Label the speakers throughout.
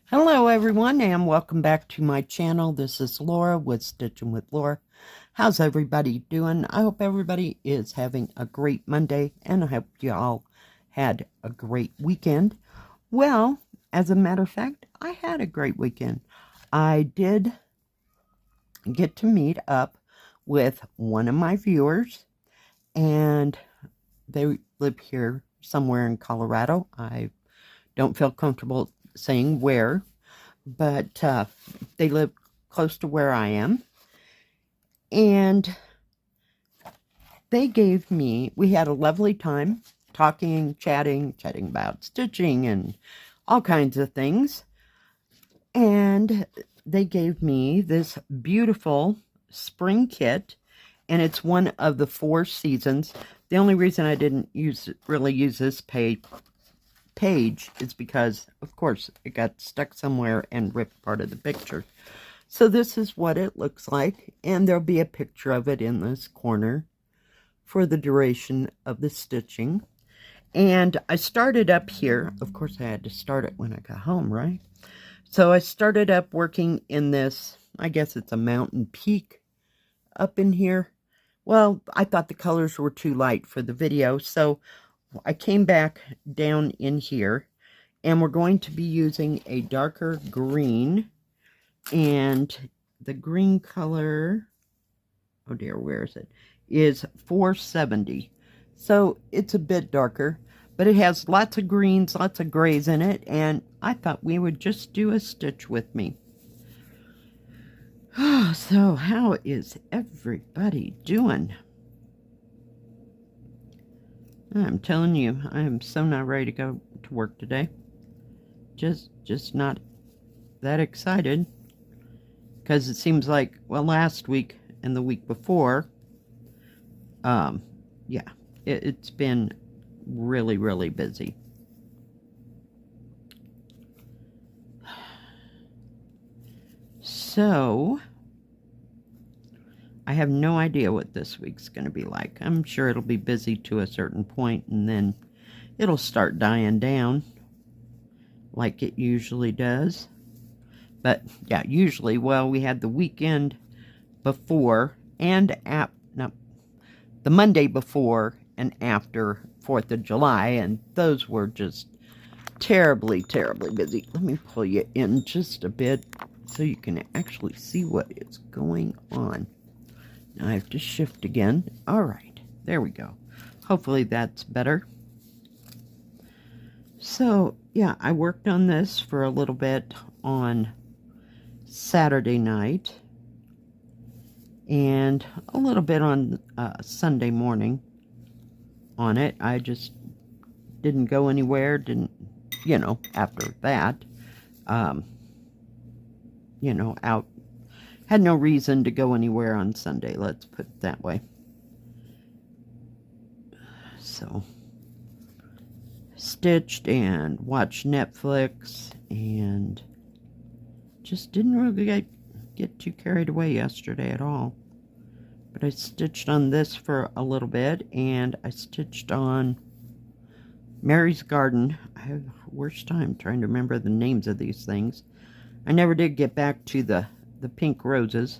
Speaker 1: Hello everyone and welcome back to my channel. This is Laura with Stitchin with Laura. How's everybody doing? I hope everybody is having a great Monday and I hope you all had a great weekend. Well, as a matter of fact, I had a great weekend. I did get to meet up with one of my viewers and they live here somewhere in Colorado. I don't feel comfortable saying where, but they live close to where I am. And they gave me, we had a lovely time talking, chatting about stitching and all kinds of things. And they gave me this beautiful spring kit, and it's one of the 4 seasons. The only reason I didn't really use this page is because, of course, it got stuck somewhere and ripped part of the picture. So this is what it looks like, and there'll be a picture of it in this corner for the duration of the stitching. And I started up here. Of course, I had to start it when I got home, right? So I started up working in this, I guess it's a mountain peak up in here. Well, I thought the colors were too light for the video, so I came back down in here, and we're going to be using a darker green, and the green color, oh dear, where is it, is 470. So it's a bit darker, but it has lots of greens, lots of grays in it, and I thought we would just do a stitch with me. So how is everybody doing? I'm telling you, I am so not ready to go to work today. Just not that excited. Because it seems like, well, last week and the week before, yeah, it's been really, really busy. So, I have no idea what this week's going to be like. I'm sure it'll be busy to a certain point, and then it'll start dying down like it usually does. But yeah, usually, well, we had the weekend before and the Monday before and after 4th of July, and those were just terribly, terribly busy. Let me pull you in just a bit so you can actually see what is going on. Now I have to shift again. All right, there we go. Hopefully that's better. So, yeah, I worked on this for a little bit on Saturday night and a little bit on Sunday morning on it. I just didn't go anywhere, after that, out. Had no reason to go anywhere on Sunday, let's put it that way. So, stitched and watched Netflix and just didn't really get too carried away yesterday at all. But I stitched on this for a little bit, and I stitched on Mary's Garden. I have the worst time trying to remember the names of these things. I never did get back to the pink roses.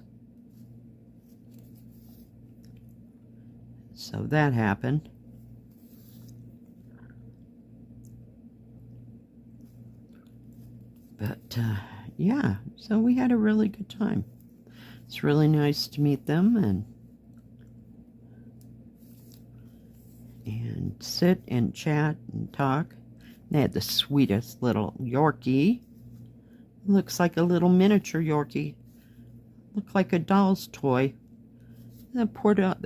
Speaker 1: So that happened. But, yeah, so we had a really good time. It's really nice to meet them and sit and chat and talk. They had the sweetest little Yorkie. Looks like a little miniature Yorkie. Looked like a doll's toy. That poor dog,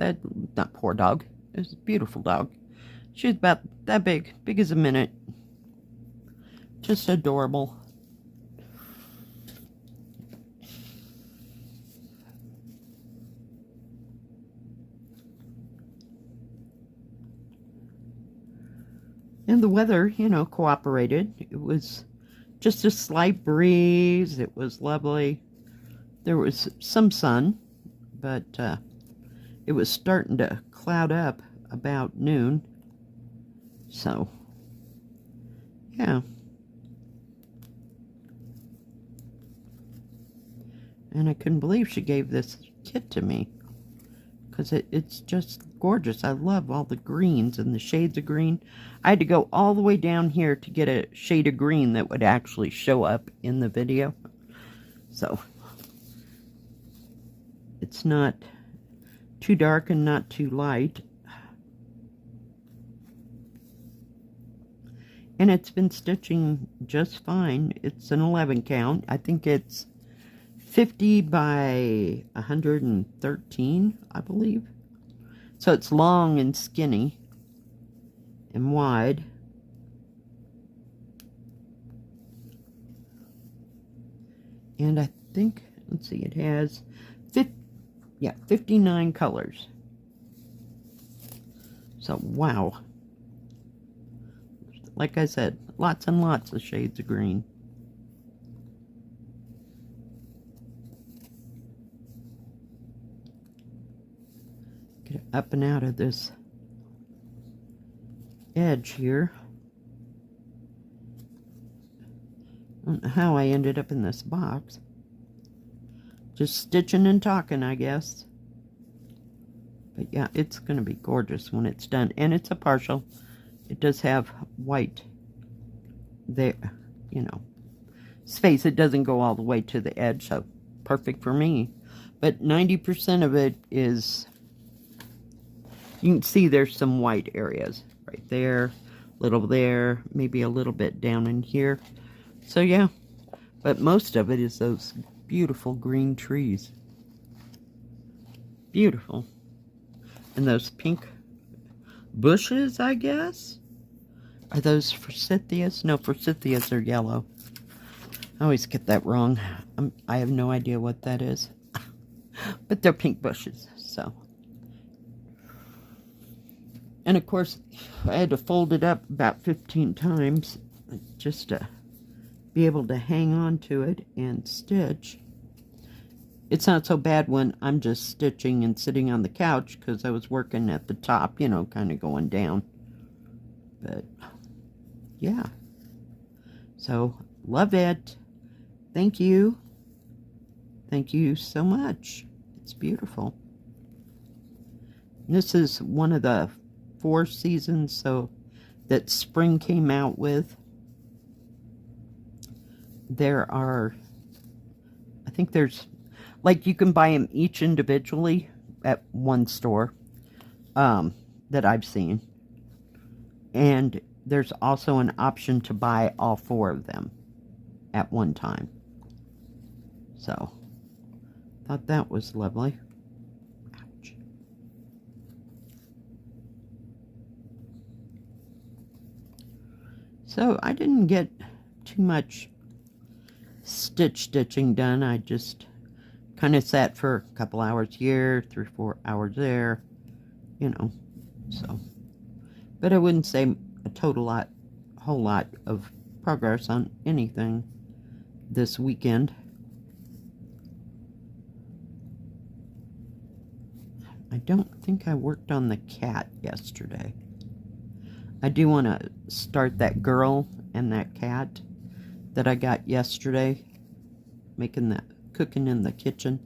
Speaker 1: not poor dog, it's a beautiful dog. She was about that big as a minute. Just adorable. And the weather, cooperated. It was just a slight breeze. It was lovely. There was some sun, but it was starting to cloud up about noon. So, yeah. And I couldn't believe she gave this kit to me, because it's just gorgeous. I love all the greens and the shades of green. I had to go all the way down here to get a shade of green that would actually show up in the video. So it's not too dark and not too light. And it's been stitching just fine. It's an 11 count. I think it's 50 by 113, I believe. So it's long and skinny and wide. And I think, let's see, it has 59 colors. So, wow. Like I said, lots and lots of shades of green. Get it up and out of this edge here. I don't know how I ended up in this box. Just stitching and talking, I guess. But yeah, it's going to be gorgeous when it's done. And it's a partial. It does have white there, you know, space. It doesn't go all the way to the edge, so perfect for me. But 90% of it is, you can see there's some white areas right there, little there, maybe a little bit down in here. So yeah, but most of it is those beautiful green trees. Beautiful. And those pink bushes, I guess? Are those forsythias? No, forsythias are yellow. I always get that wrong. I have no idea what that is. But they're pink bushes, so. And of course, I had to fold it up about 15 times just to be able to hang on to it and stitch. It's not so bad when I'm just stitching and sitting on the couch, because I was working at the top, you know, kind of going down. But yeah, so love it. Thank you so much. It's beautiful. This is one of the 4 seasons so that spring came out with. There are, I think there's, like, you can buy them each individually at one store that I've seen. And there's also an option to buy all 4 of them at one time. So, thought that was lovely. Ouch. So, I didn't get too much stitching done. I just kind of sat for a couple hours here, 3 or 4 hours there, you know, so. But I wouldn't say a whole lot of progress on anything this weekend. I don't think I worked on the cat yesterday. I do want to start that girl and that cat that I got yesterday, making that, cooking in the kitchen.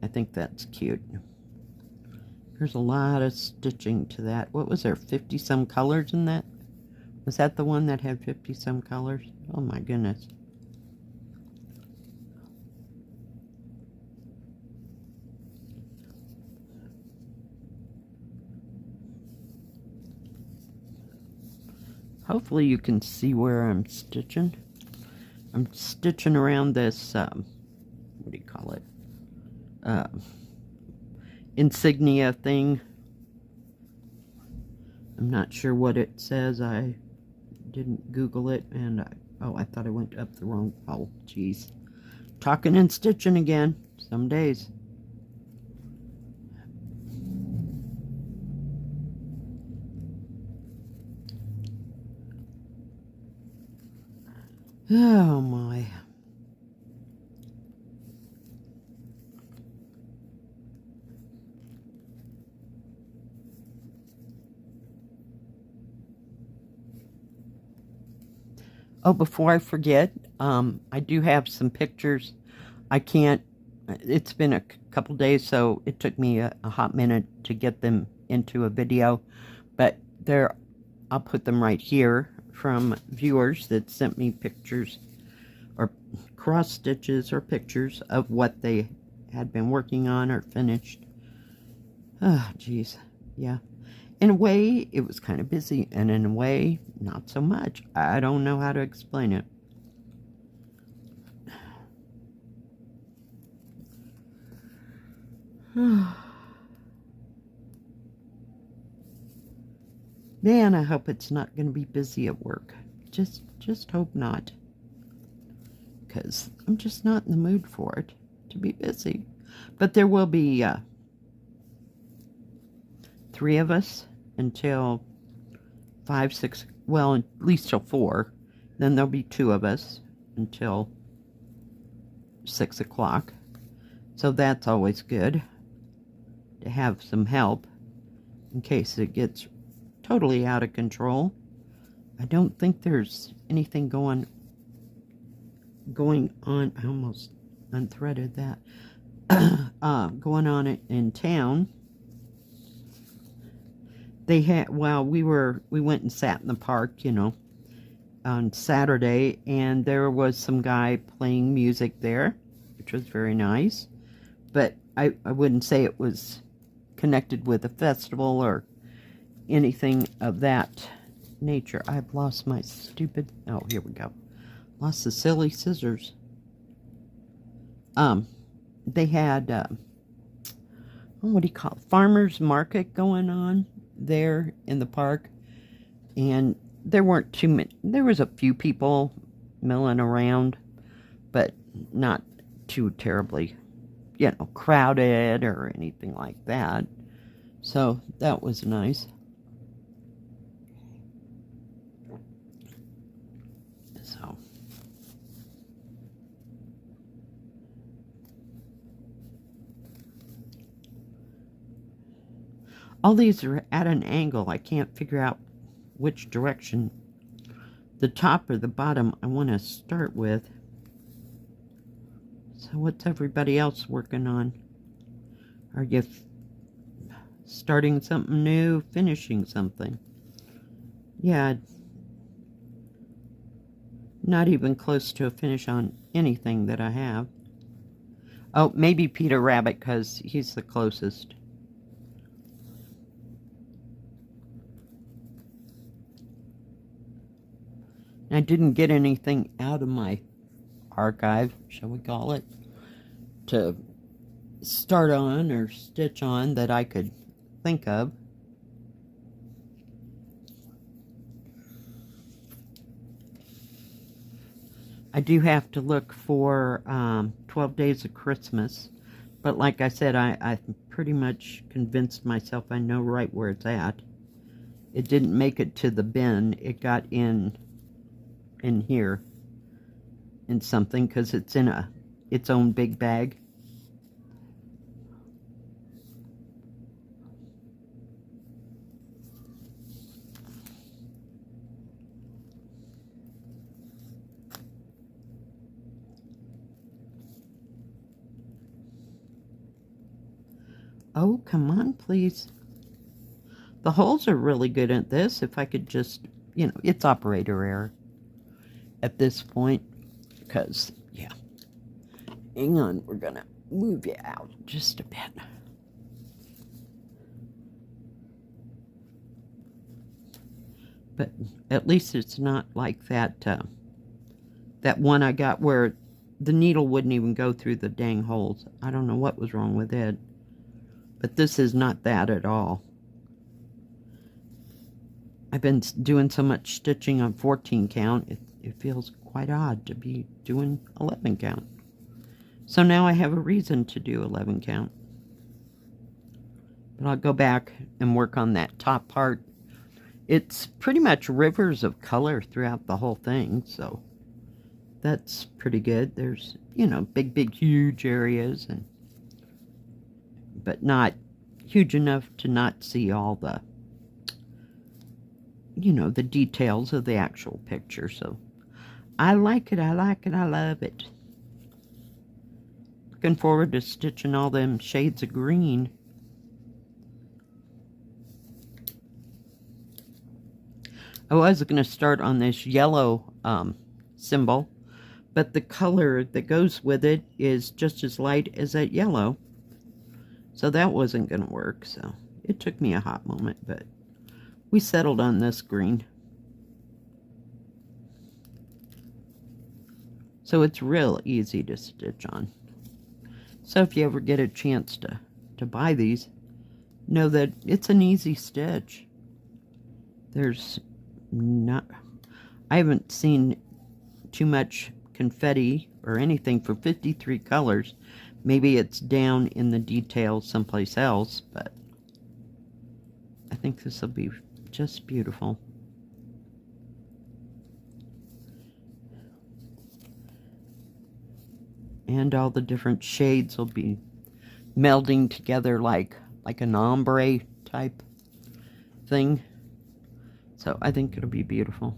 Speaker 1: I think that's cute. There's a lot of stitching to that. What was there, 50-some colors in that? Was that the one that had 50-some colors? Oh my goodness. Hopefully you can see where I'm stitching. I'm stitching around this, what do you call it? Insignia thing. I'm not sure what it says. I didn't Google it, and I thought I went up the wrong, oh geez. Talking and stitching again, some days. Oh my. Oh, before I forget, I do have some pictures. I can't, it's been a couple days, so it took me a hot minute to get them into a video, but I'll put them right here from viewers that sent me pictures or cross stitches or pictures of what they had been working on or finished. Oh, geez. Yeah. In a way, it was kind of busy, and in a way, not so much. I don't know how to explain it. Man, I hope it's not going to be busy at work. Just hope not. Because I'm just not in the mood for it to be busy. But there will be 3 of us until 5, 6, well, at least till 4. Then there'll be 2 of us until 6 o'clock. So that's always good to have some help in case it gets totally out of control. I don't think there's anything going on. I almost unthreaded that. Going on in town. They had, well, we went and sat in the park, you know, on Saturday, and there was some guy playing music there, which was very nice. But I wouldn't say it was connected with a festival or anything of that nature. I've lost my stupid, oh, here we go. Lost the silly scissors. They had, what do you call it? Farmer's market going on there in the park. And there weren't too many, there was a few people milling around, but not too terribly, you know, crowded or anything like that. So that was nice. So all these are at an angle. I can't figure out which direction, the top or the bottom, I want to start with. So what's everybody else working on? Are you starting something new, finishing something? Yeah, not even close to a finish on anything that I have. Oh, maybe Peter Rabbit, because he's the closest. I didn't get anything out of my archive, shall we call it, to start on or stitch on that I could think of. I do have to look for 12 Days of Christmas, but like I said, I pretty much convinced myself I know right where it's at. It didn't make it to the bin. It got in here in something because it's in its own big bag. Oh, come on, please. The holes are really good at this. If I could just, you know, it's operator error at this point. Because, yeah. Hang on, we're going to move you out just a bit. But at least it's not like that, that one I got where the needle wouldn't even go through the dang holes. I don't know what was wrong with it. But this is not that at all. I've been doing so much stitching on 14 count, it feels quite odd to be doing 11 count. So now I have a reason to do 11 count. But I'll go back and work on that top part. It's pretty much rivers of color throughout the whole thing, so that's pretty good. There's, you know, big, huge areas, but not huge enough to not see all the, you know, the details of the actual picture. So I like it, I like it, I love it. Looking forward to stitching all them shades of green. I was going to start on this yellow symbol, but the color that goes with it is just as light as that yellow. So that wasn't going to work, so it took me a hot moment, but we settled on this green. So it's real easy to stitch on. So if you ever get a chance to buy these, know that it's an easy stitch. There's not, I haven't seen too much confetti or anything for 53 colors. Maybe it's down in the details someplace else, but I think this will be just beautiful. And all the different shades will be melding together like an ombre type thing. So I think it'll be beautiful.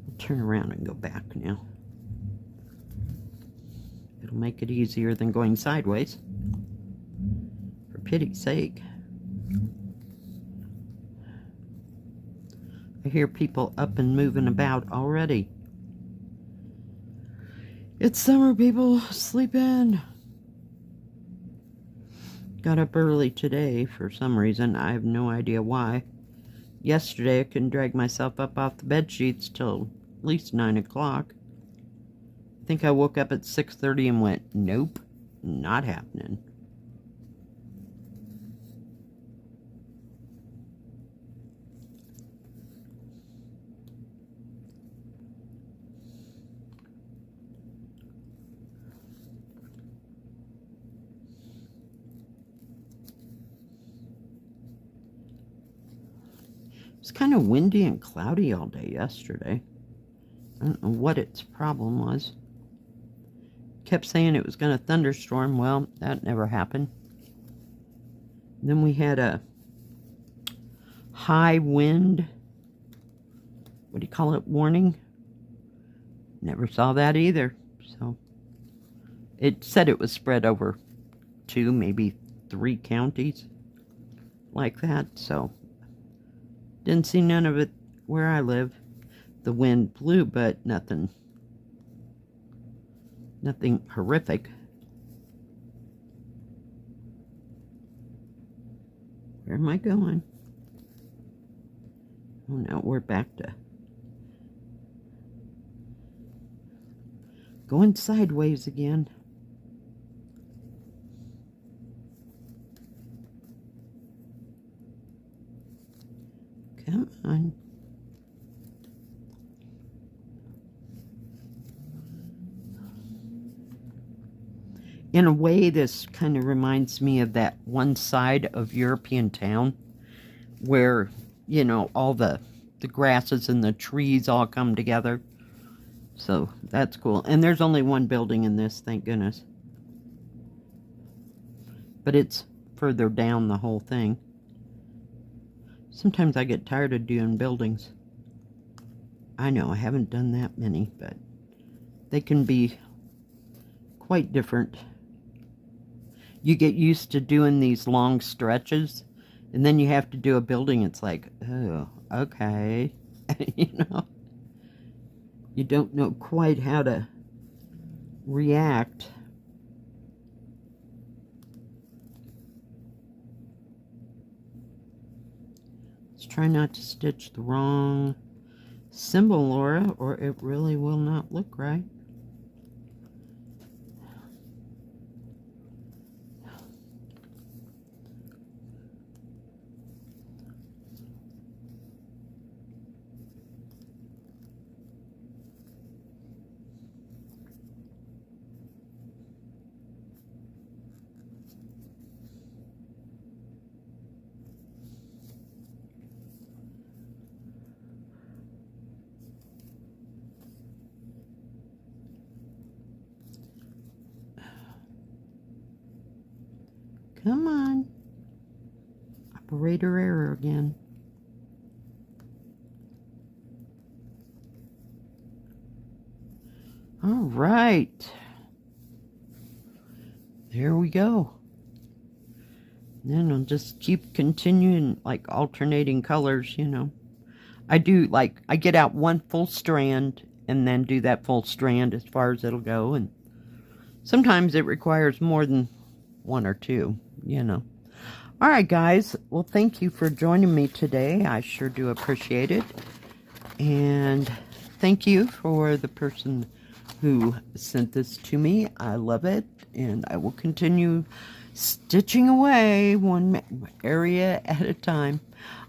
Speaker 1: I'll turn around and go back now. It'll make it easier than going sideways. For pity's sake. I hear people up and moving about already. It's summer, people. Sleep in. Got up early today for some reason. I have no idea why. Yesterday I couldn't drag myself up off the bed sheets till at least 9 o'clock. I think I woke up at 6:30 and went, nope, not happening. It was kind of windy and cloudy all day yesterday. I don't know what its problem was. Kept saying it was going to thunderstorm. Well, that never happened. Then we had a high wind, what do you call it, warning? Never saw that either. So it said it was spread over 2, maybe 3 counties like that. So didn't see none of it where I live. The wind blew, but nothing horrific. Where am I going? Oh no, we're back to going sideways again. Come on. In a way, this kind of reminds me of that one side of European town where, you know, all the grasses and the trees all come together. So that's cool. And there's only one building in this, thank goodness. But it's further down the whole thing. Sometimes I get tired of doing buildings. I know I haven't done that many, but they can be quite different. You get used to doing these long stretches, and then you have to do a building. It's like, oh, okay. You know, you don't know quite how to react. Let's try not to stitch the wrong symbol, Laura, or it really will not look right. Come on. Operator error again. All right. There we go. Then I'll just keep continuing, like, alternating colors, you know. I do, like, I get out one full strand and then do that full strand as far as it'll go. And sometimes it requires more than one or two, you know. All right, guys. Well, thank you for joining me today. I sure do appreciate it. And thank you for the person who sent this to me. I love it. And I will continue stitching away one area at a time.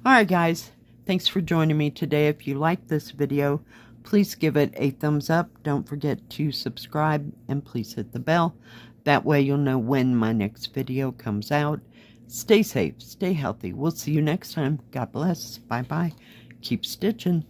Speaker 1: All right, guys. Thanks for joining me today. If you like this video, please give it a thumbs up. Don't forget to subscribe and please hit the bell. That way you'll know when my next video comes out. Stay safe, stay healthy. We'll see you next time. God bless. Bye-bye. Keep stitching.